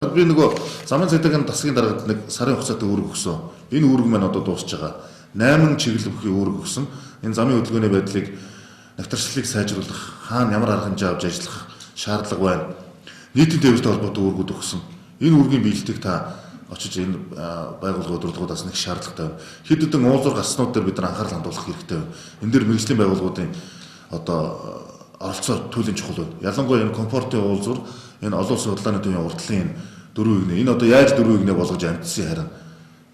Би нөгөө замын цагдаагийн дасгийн дараагад нэг сарын хугацаатай үүрэг өгсөн. Энэ үүрэг маань одоо дуусч байгаа. 8 чиглэл бүхий үүрэг өгсөн. Энэ замын хөдөлгөөний байдлыг навтарчлалыг сайжруулах, хаана ямар арга хэмжээ авч ажиллах шаардлага байна. Нийтийн тээвэртэй холбоотой үүргүүд өгсөн. Энэ үүргийн биелэлтийг та очиж энэ байгууллагын удирдлагуудаас нэг шаардлагатай байна. Хэд хэдэн уулзуур гарснууд дээр бид нар анхаарал хандуулах хэрэгтэй байна. Энэ дээр мэргэжлийн байгууллагуудын одоо оролцоо туйлын чухал байна. Ялангуяа энэ комфортын уулзуур, энэ олон улсын худалдааны төвийн уртлын 4%. Энэ одоо яаж 4% болгож амжсан харин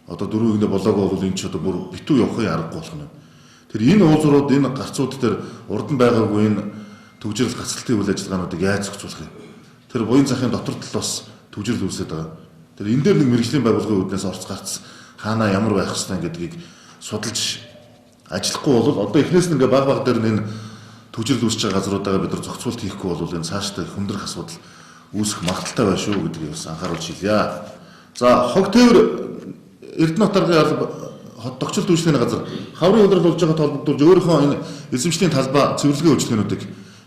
одоо 4% болоогүй бол энэ ч одоо бүр битүү явахын аргагүй болох нь. Тэр энэ уулзуурууд энэ гарцууд дээр урд нь байгаагүй энэ төвжирэл гацалтын үйл ажиллагаануудыг яаж зохицуулах юм? Тэр буян захын дотор тал бас төвжирэл үүсээд байгаа. Тэр энэ дээр нэг мэргэжлийн байгууллагын үүднээс орц гарц хаана ямар байх хэвээр гэдгийг судалж ажиллахгүй бол одоо эхнээс нь ингээ баг дээр энэ төвжирэл үүсэж байгаа газруудаа бид нар зохицуулт хийхгүй бол энэ цаашдаа хүндрэх асуудал үүсэх магадaltaй байна шүү гэдгийг бас анхааруулж хэлье. За хог тээвэр Эрдэнэ хотаргын алба тогтцол үйлчлэгийн газар хаврын удирдал болж байгаа толбогдуулж өөрийнхөө энэ эзэмшлийн талбай цэвэрлэгийн үйлчлэгнүүдийг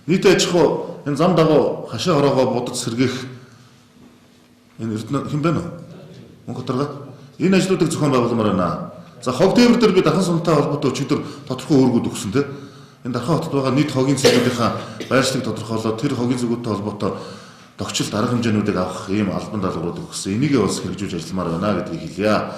нийт аж ахуй энэ зам дагуу хашаа хороогоо будаж сэргээх энэ Эрдэнэ хэн бэ нэ? Мөнх хотарга энэ ажлуудыг зохион байгууламаар байна. За хог тээвэр дээр би дахин сунтай холбоотой өчигдөр тодорхой үүргүүд өгсөн тийм. Энэ Дархан хотод байгаа нийт хогийн цэгүүдийнхаа байршлыг тодорхойлоод тэр хогийн цэгүүдтэй холбоотой тогтцолт арга хэмжээнүүдийг авах ийм албан даалгаврууд өгсөн. Энийг бас хэрэгжүүлж ажилламаар байна гэдгийг хэлье.